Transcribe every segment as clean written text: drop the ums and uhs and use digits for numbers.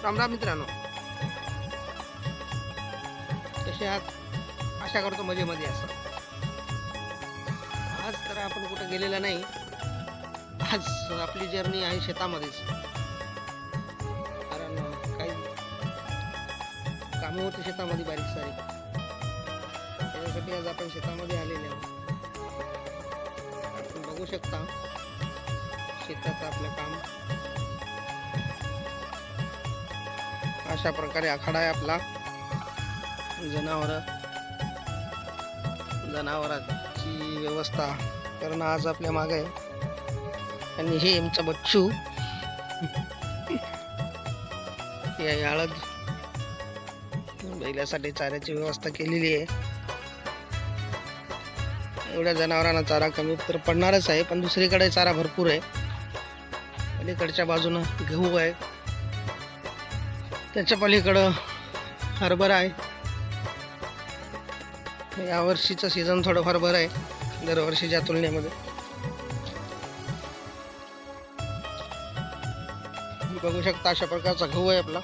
राम राम मित्रांनो, कसे आहात? आशा करतो मजेमध्ये असाल. आज तर आपण कुठं गेलेला नाही. आज आपली जर्नी आहे शेतामध्येच. कारण काही कामं होती शेतामध्ये बारीक सारी, त्याच्यासाठी आज आपण शेतामध्ये आलेले आहोत. आपण बघू शकता शेताचं आपलं काम अशा प्रकारे आखाडा आहे आपला. जनावरांची व्यवस्था करणं आज आपल्या मागे आहे. आणि हे आमचा बच्चू, ही हळद बैलासाठी चाऱ्याची व्यवस्था केलेली आहे. एवढ्या जनावरांना चारा कमी तर पडणारच आहे, पण दुसरीकडे चारा भरपूर आहे. अलीकडच्या बाजूनं गहू आहे, त्याच्या पलीकडं हरभरा आहे. या वर्षीचं सीझन थोडंफार बरं आहे दरवर्षीच्या तुलनेमध्ये. बघू शकता अशा प्रकारचा गहू आहे आपला.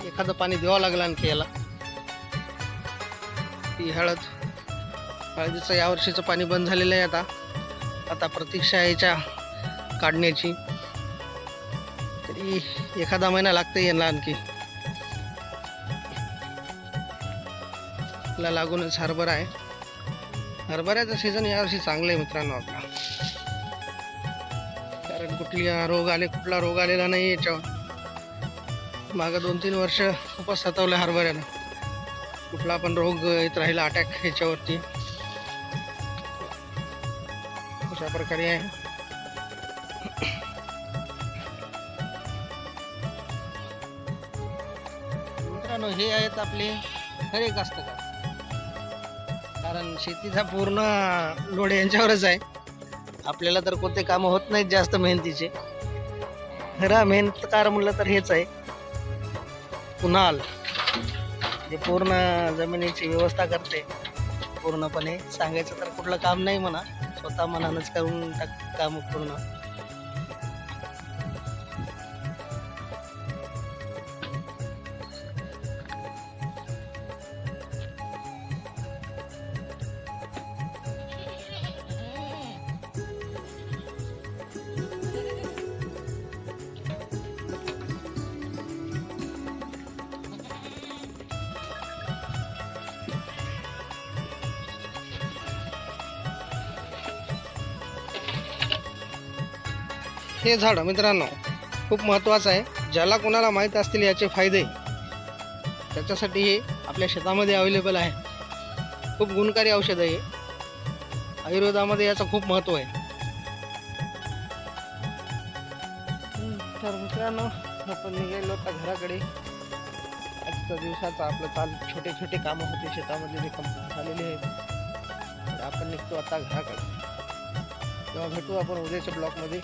एखादं पाणी द्यावं लागलं आणखी याला. ही हळदीचं या वर्षीचं पाणी बंद झालेलं आहे. आता प्रतीक्षा आहे याच्या काढण्याची. तरी एखादा महिना लागते यांना आणखी. लागूनच हरभरा आहे. हरभऱ्याचं सीझन यावर्षी चांगलं आहे मित्रांनो आपला. कारण कुठला रोग आलेला नाही याच्यावर. मागं 2-3 वर्ष खूपच सतावलं हरभऱ्याला. कुठला पण रोग येत राहिला, अटॅक याच्यावरती. अशा प्रकारे आहे. मित्रांनो, हे आहेत आपले खरे कास्तकार. कारण शेतीचा पूर्ण लोड यांच्यावरच आहे. आपल्याला तर कोणते कामं होत नाहीत जास्त मेहनतीचे. खरा मेहनतकार म्हणलं तर हेच आहे, कुणाल, जे पूर्ण जमिनीची व्यवस्था करते पूर्णपणे. सांगायचं तर कुठलं काम नाही म्हणा, स्वतः मनानच करून काम पूर्ण. हे झाड मित्रांनो खूप महत्त्वाचं आहे. ज्याला कोणाला माहीत असतील याचे फायदे, त्याच्यासाठी हे आपल्या शेतामध्ये अवेलेबल आहे. खूप गुणकारी औषध आहे. आयुर्वेदामध्ये याचं खूप महत्त्व आहे. तर मित्रांनो, आपण निघालो आता घराकडे. आजच्या दिवसाचं आपलं छोटे छोटे कामं होते शेतामधले, जे कंप्लीट झालेले आहेत. तर आपण निघतो आता घराकडे. तेव्हा भेटू आपण उद्याच्या ब्लॉगमध्ये.